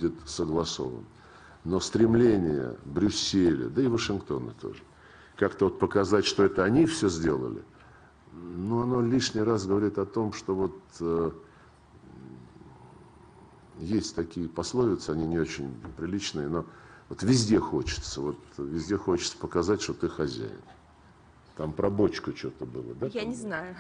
будет согласован. Но стремление Брюсселя, да и Вашингтона тоже, как-то вот показать, что это они все сделали, ну, оно лишний раз говорит о том, что вот есть такие пословицы, они не очень приличные, но вот везде хочется показать, что ты хозяин. Там про бочку что-то было, да? Я не знаю.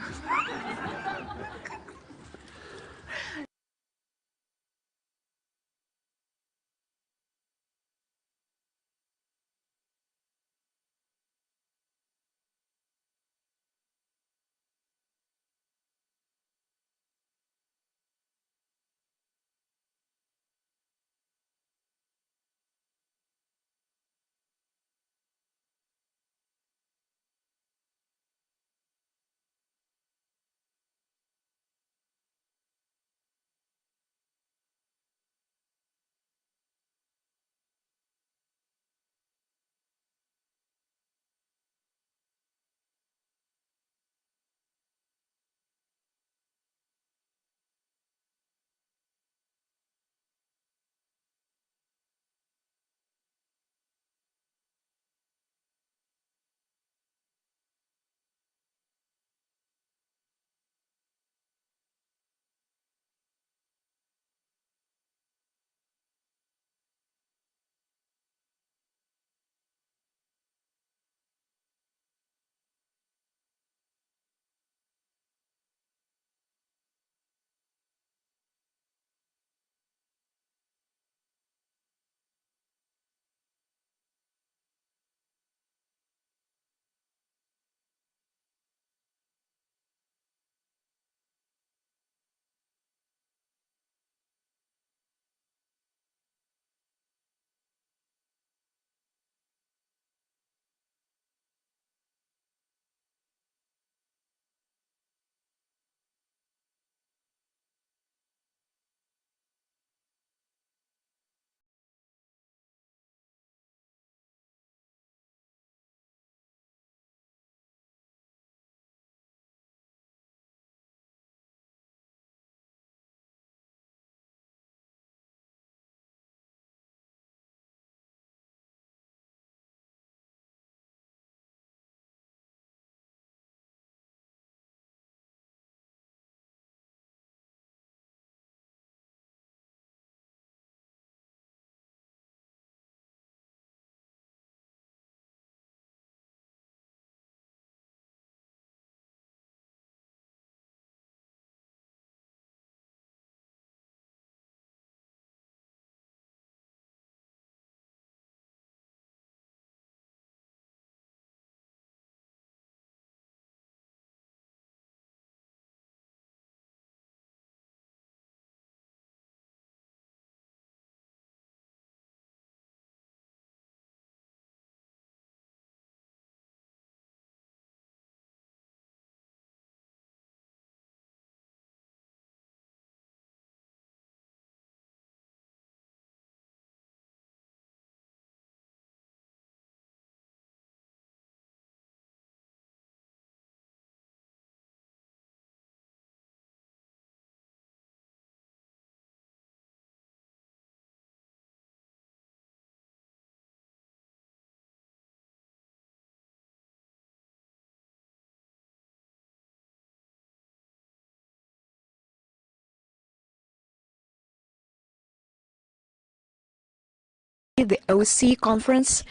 The OC conference,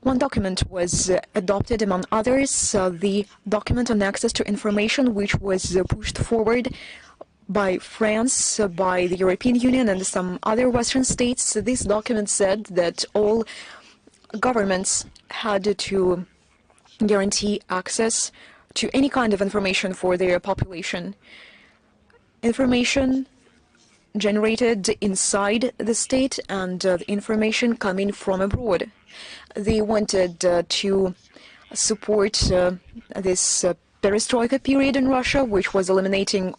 one document was adopted, among others, the document on access to information, which was pushed forward by France, by the European Union and some other Western states. This document said that all governments had to guarantee access to any kind of information for their population. Information generated inside the state and information coming from abroad. They wanted to support this perestroika period in Russia, which was eliminating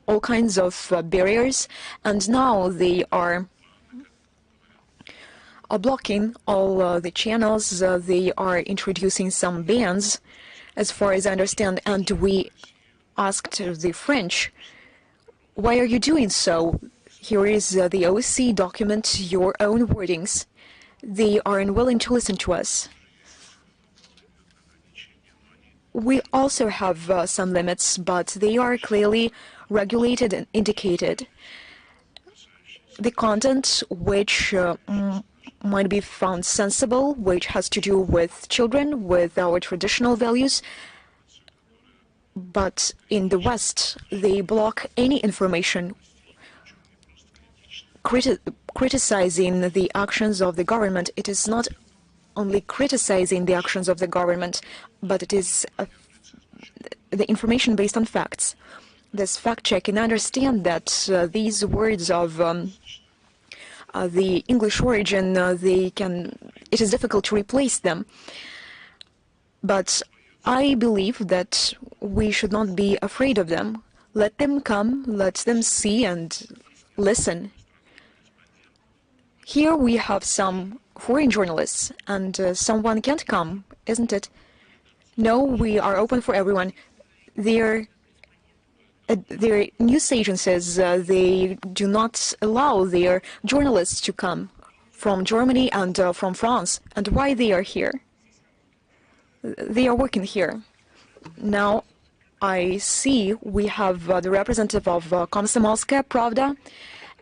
all kinds of barriers, and now they are blocking all the channels. They are introducing some bans, as far as I understand, and we asked the French, why are you doing so? Here is the OSCE document, your own wordings. They are unwilling to listen to us. We also have some limits, but they are clearly regulated and indicated. The content which might be found sensible, which has to do with children, with our traditional values, but in the West, they block any information criticizing the actions of the government. It is not only criticizing the actions of the government, but it is the information based on facts. This fact-checking, I understand that these words of the English origin, it is difficult to replace them. But I believe that we should not be afraid of them. Let them come, let them see and listen. Here we have some foreign journalists, and someone can't come, isn't it? No, we are open for everyone. Their news agencies, they do not allow their journalists to come from Germany and from France. And why they are here? They are working here. Now I see we have the representative of Komsomolskaya Pravda,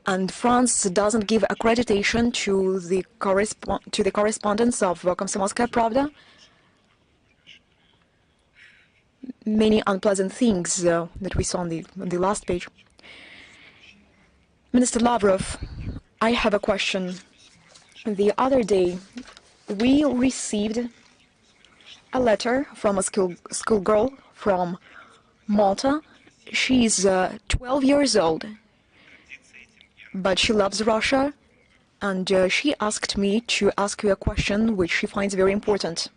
and France doesn't give accreditation to the correspondence of Komsomolskaya Pravda. Many unpleasant things that we saw on the last page. Minister Lavrov, I have a question. The other day, we received a letter from a schoolgirl from Malta. She's 12 years old, but she loves Russia, and she asked me to ask you a question which she finds very important.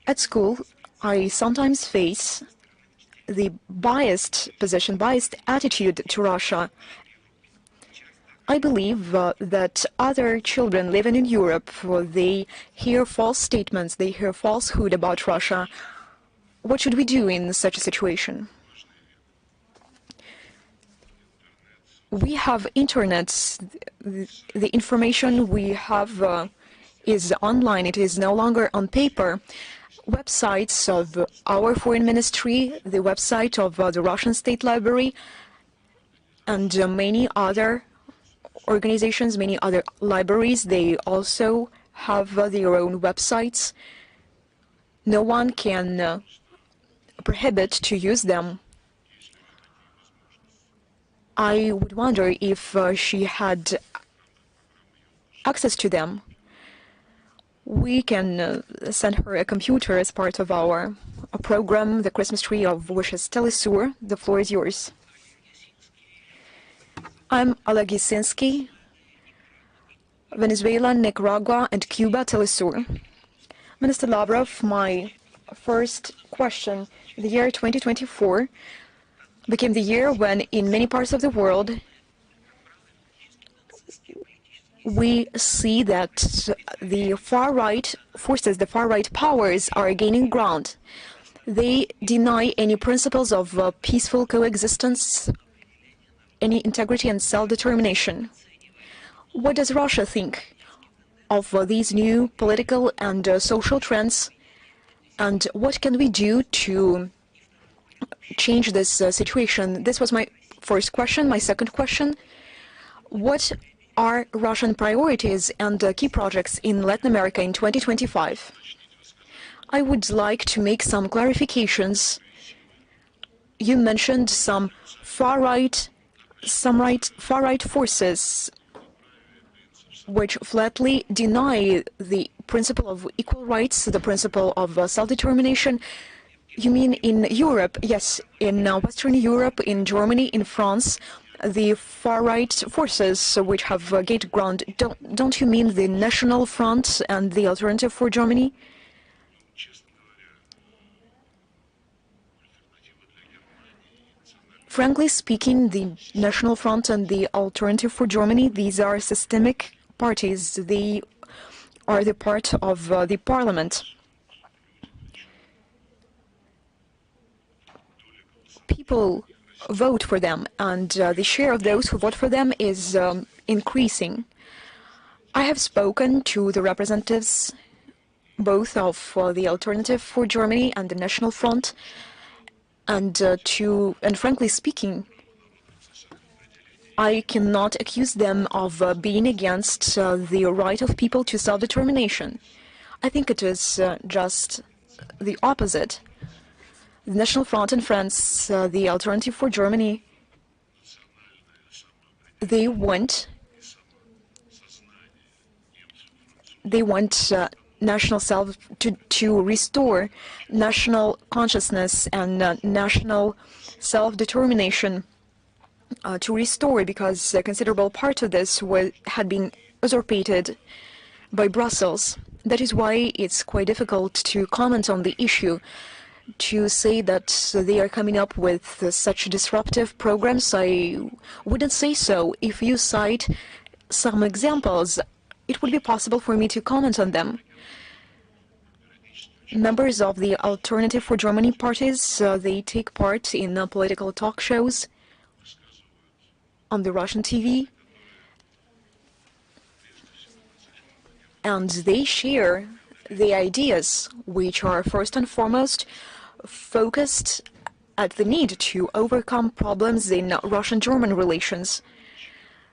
At school, I sometimes face the biased position, biased attitude to Russia. I believe that other children living in Europe, they hear false statements, they hear falsehood about Russia. What should we do in such a situation? We have internet. The information we have is online. It is no longer on paper. Websites of our foreign ministry, the website of the Russian State Library, and many other organizations, many other libraries, they also have their own websites. No one can prohibit to use them. I would wonder if she had access to them. We can send her a computer as part of our program, the Christmas Tree of Wishes. Telesur, the floor is yours. I'm Oleg Yasinski, Venezuela, Nicaragua, and Cuba, Telesur. Minister Lavrov, my first question. The year 2024 became the year when, in many parts of the world, we see that the far-right forces, the far-right powers are gaining ground. They deny any principles of peaceful coexistence, any integrity and self-determination. What does Russia think of these new political and social trends, and what can we do to change this situation? This was my first question. My second question, what are Russian priorities and key projects in Latin America in 2025? I would like to make some clarifications. You mentioned some far-right forces which flatly deny the principle of equal rights, the principle of self-determination. You mean in Europe? Yes, in Western Europe, in Germany, in France, the far-right forces which have gained ground. Don't you mean the National Front and the Alternative for Germany? Frankly speaking, the National Front and the Alternative for Germany, these are systemic parties. They are the part of the parliament. People vote for them, and the share of those who vote for them is increasing. I have spoken to the representatives both of the Alternative for Germany and the National Front, and frankly speaking, I cannot accuse them of being against the right of people to self-determination. I think it is just the opposite. The National Front in France, the Alternative for Germany, they want national to restore national consciousness and national self-determination to restore, because a considerable part of this had been usurpated by Brussels. That is why it's quite difficult to comment on the issue. To say that they are coming up with such disruptive programs, I wouldn't say so. If you cite some examples, it would be possible for me to comment on them. Members of the Alternative for Germany parties, they take part in political talk shows on the Russian TV, and they share the ideas which are first and foremost focused at the need to overcome problems in Russian-German relations.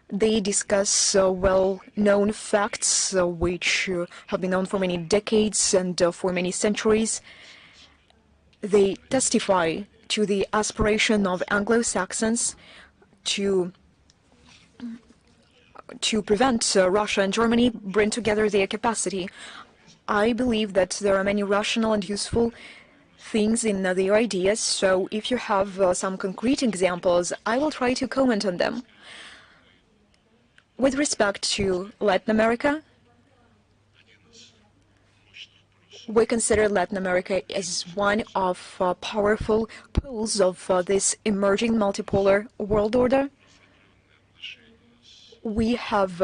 They discuss well-known facts which have been known for many decades and for many centuries. They testify to the aspiration of Anglo-Saxons to prevent Russia and Germany bring together their capacity. I believe that there are many rational and useful things in their ideas, so if you have some concrete examples, I will try to comment on them. With respect to Latin America, we consider Latin America as one of powerful poles of this emerging multipolar world order. We have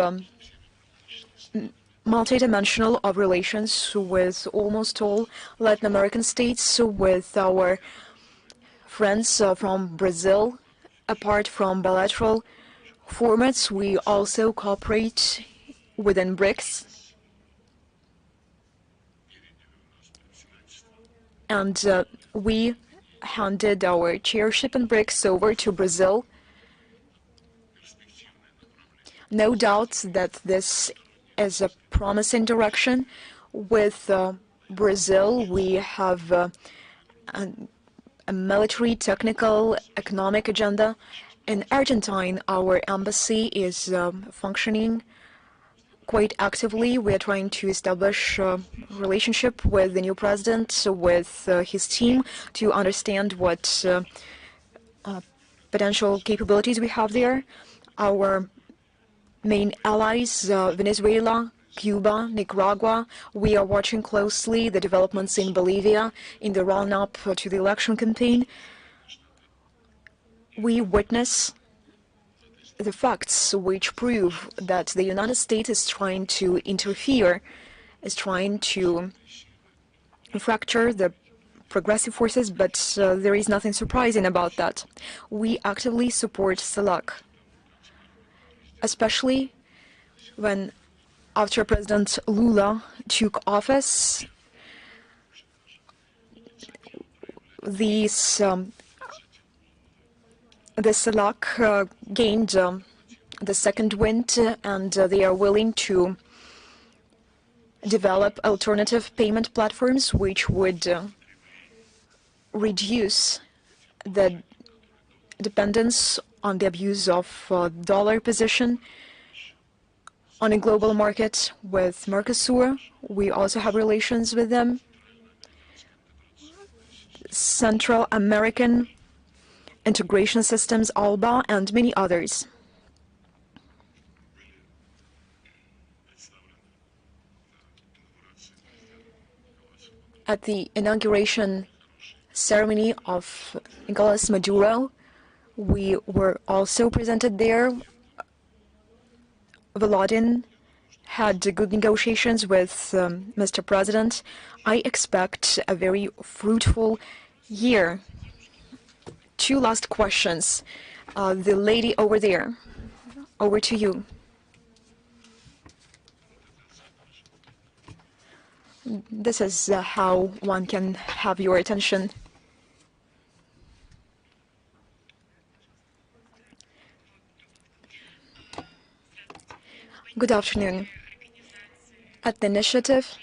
multidimensional of relations with almost all Latin American states, with our friends from Brazil. Apart from bilateral formats, we also cooperate within BRICS. And we handed our chairship in BRICS over to Brazil. No doubt that this is a promising direction. With Brazil, we have a military, technical, economic agenda. In Argentina, our embassy is functioning quite actively. We are trying to establish a relationship with the new president, with his team, to understand what potential capabilities we have there. Our main allies, Venezuela, Cuba, Nicaragua. We are watching closely the developments in Bolivia in the run-up to the election campaign. We witness the facts which prove that the United States is trying to interfere, is trying to fracture the progressive forces, but there is nothing surprising about that. We actively support CELAC, especially when, after President Lula took office, the CELAC gained the second wind, and they are willing to develop alternative payment platforms which would reduce the dependence on the abuse of dollar position on a global market. With Mercosur, we also have relations with them. Central American Integration Systems, ALBA, and many others. At the inauguration ceremony of Nicolas Maduro, we were also presented there. Volodin had good negotiations with Mr. President. I expect a very fruitful year two last questions. The lady over there, over to you. This is how one can have your attention. Good afternoon. At the initiative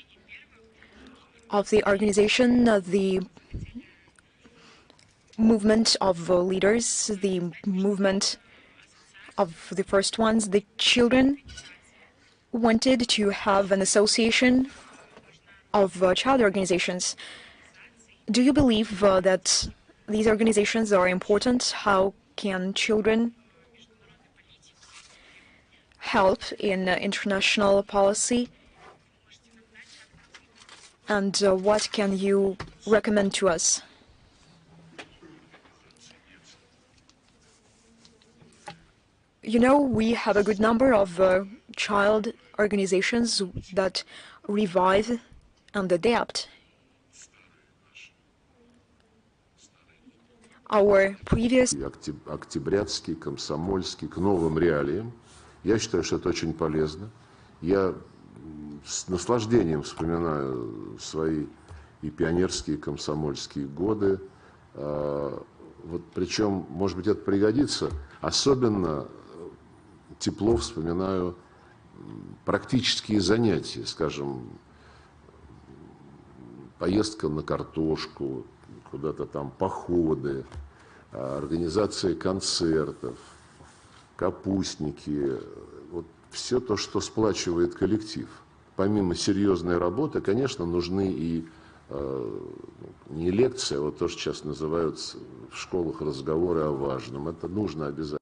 of the organization, the movement of leaders, the movement of the first ones, the children wanted to have an association of child organizations. Do you believe that these organizations are important? How can children help in international policy? And what can you recommend to us? You know, we have a good number of child organizations that revive and adapt our previous... Октябрятский, комсомольский, к новым реалиям. Я считаю, что это очень полезно. Я с наслаждением вспоминаю свои и пионерские, и комсомольские годы. Вот, причем, может быть, это пригодится. Особенно тепло вспоминаю практические занятия, скажем, поездка на картошку, куда-то там походы, организация концертов, капустники. Вот все то, что сплачивает коллектив. Помимо серьезной работы, конечно, нужны и не лекции, а вот то, что сейчас называют в школах разговоры о важном. Это нужно обязательно.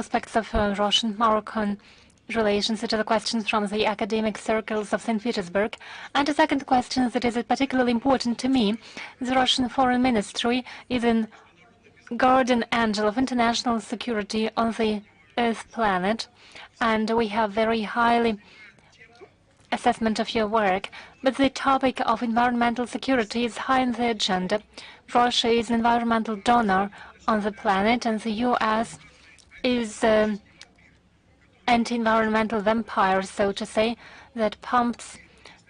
Aspects of Russian-Moroccan relations, such as the questions from the academic circles of St. Petersburg. And the second question that is particularly important to me, the Russian Foreign Ministry is an guardian angel of international security on the Earth planet, and we have very highly assessment of your work. But the topic of environmental security is high on the agenda. Russia is an environmental donor on the planet, and the US is an anti-environmental vampire, so to say, that pumps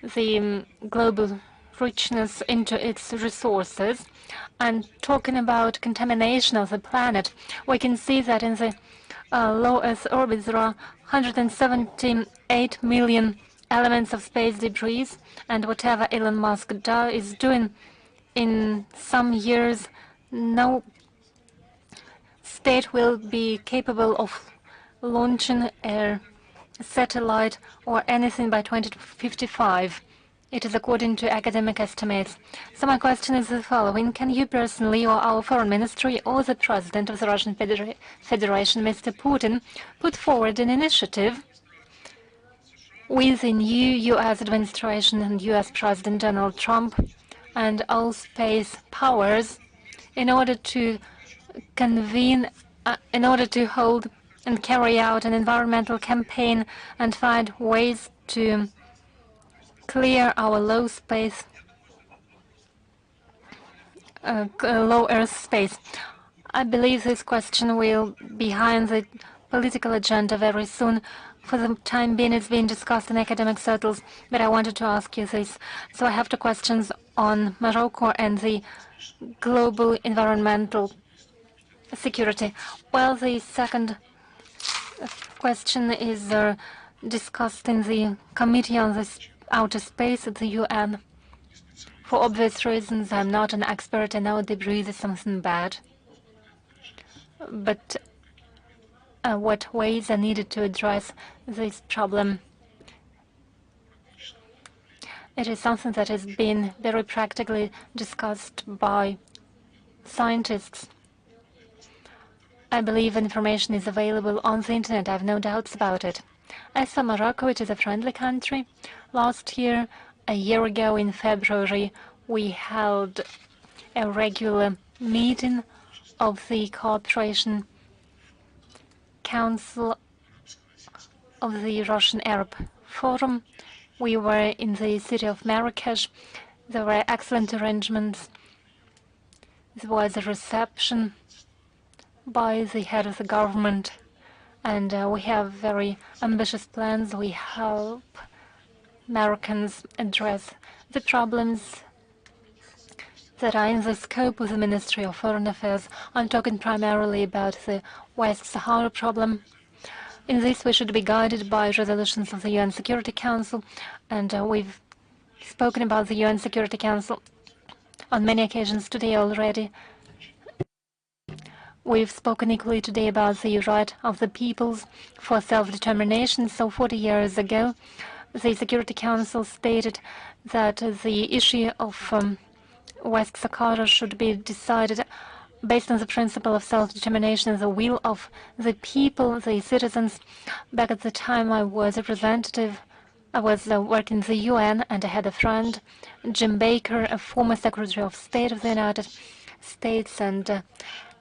the global richness into its resources. And talking about contamination of the planet, we can see that in the low Earth orbit there are 178 million elements of space debris, and whatever Elon Musk is doing in some years, no state will be capable of launching a satellite or anything by 2055. It is according to academic estimates. So my question is the following. Can you personally, or our foreign ministry, or the president of the Russian Federation, Mr. Putin, put forward an initiative with the new U.S. administration and U.S. President Donald Trump and all space powers in order to hold and carry out an environmental campaign and find ways to clear our low Earth space? I believe this question will be behind the political agenda very soon. For the time being, it's being discussed in academic circles, but I wanted to ask you this. So I have two questions on Morocco and the global environmental security. Well, the second question is discussed in the Committee on the Outer Space at the UN. For obvious reasons, I'm not an expert. I know debris is something bad. But what ways are needed to address this problem? It is something that has been very practically discussed by scientists. I believe information is available on the internet. I have no doubts about it. As for Morocco, it is a friendly country. Last year, a year ago in February, we held a regular meeting of the Cooperation Council of the Russian Arab Forum. We were in the city of Marrakesh. There were excellent arrangements. There was a reception by the head of the government, and we have very ambitious plans. We help Americans address the problems that are in the scope of the Ministry of Foreign Affairs. I'm talking primarily about the West Sahara problem. In this, we should be guided by resolutions of the UN Security Council, and we've spoken about the UN Security Council on many occasions today already. We've spoken equally today about the right of the peoples for self-determination. So 40 years ago, the Security Council stated that the issue of West Sahara should be decided based on the principle of self-determination and the will of the people, the citizens. Back at the time, I was representative. I was working in the UN, and I had a friend, Jim Baker, a former Secretary of State of the United States, and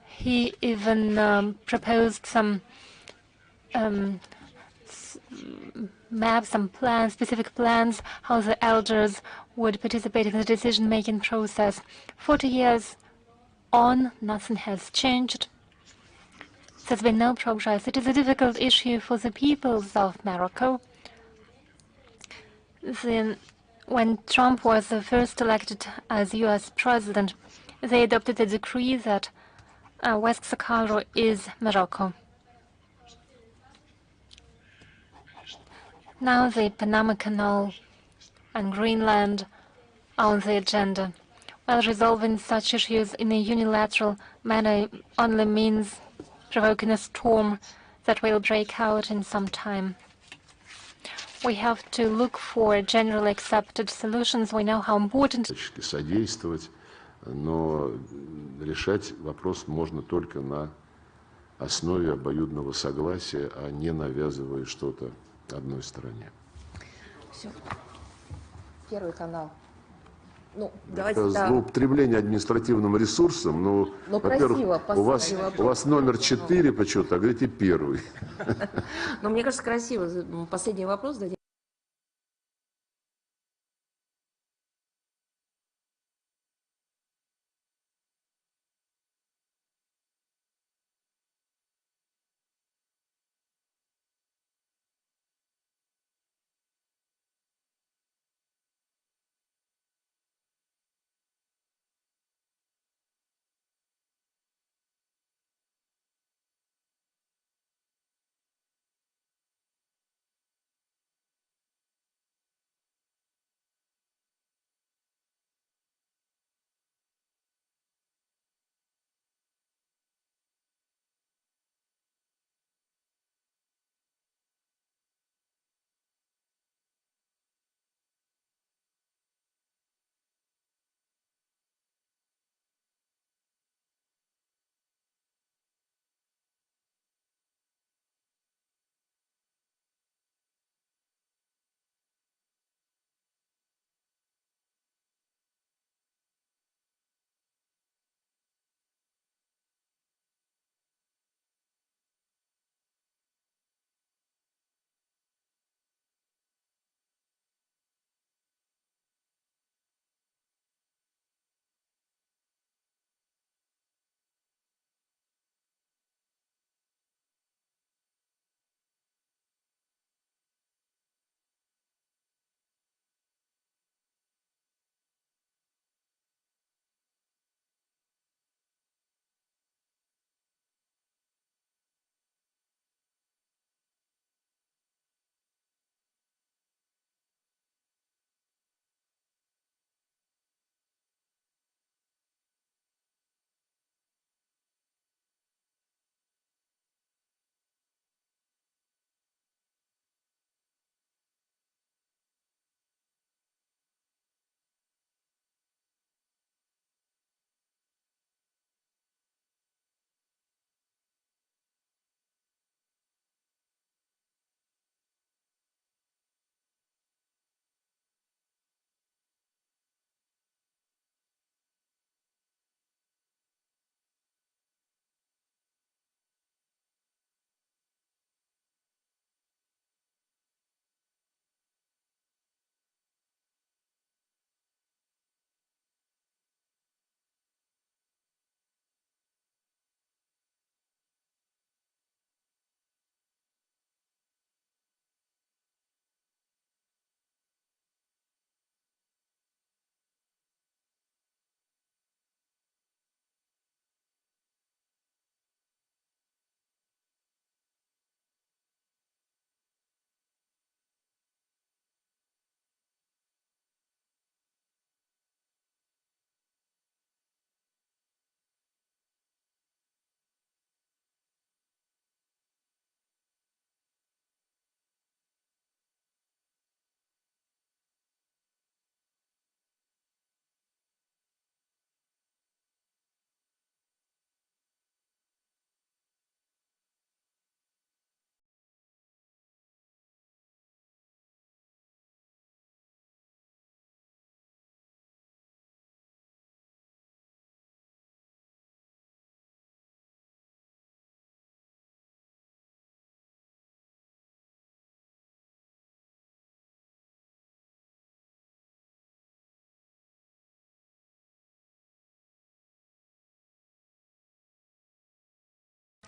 he even proposed some maps, some plans, specific plans, how the elders would participate in the decision-making process. 40 years on, nothing has changed. There's been no progress. It is a difficult issue for the peoples of Morocco. Then, when Trump was first elected as U.S. president, they adopted a decree that West Sahara is Morocco. Now the Panama Canal and Greenland are on the agenda. While resolving such issues in a unilateral manner only means provoking a storm that will break out in some time. We have to look for generally accepted solutions. We know how important. Содействовать, но решать вопрос можно только на основе обоюдного согласия, а не навязывая что-то одной стороне. Все. Первый канал. Ну, давайте, это злоупотребление административным ресурсом. Ну, во-первых, у вас номер 4 почему-то, а говорите первый. Но мне кажется, красиво. Последний вопрос дадим.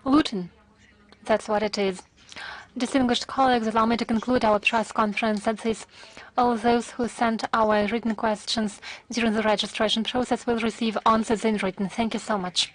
looting. That's what it is. Distinguished colleagues, allow me to conclude our press conference that says all those who sent our written questions during the registration process will receive answers in written. Thank you so much.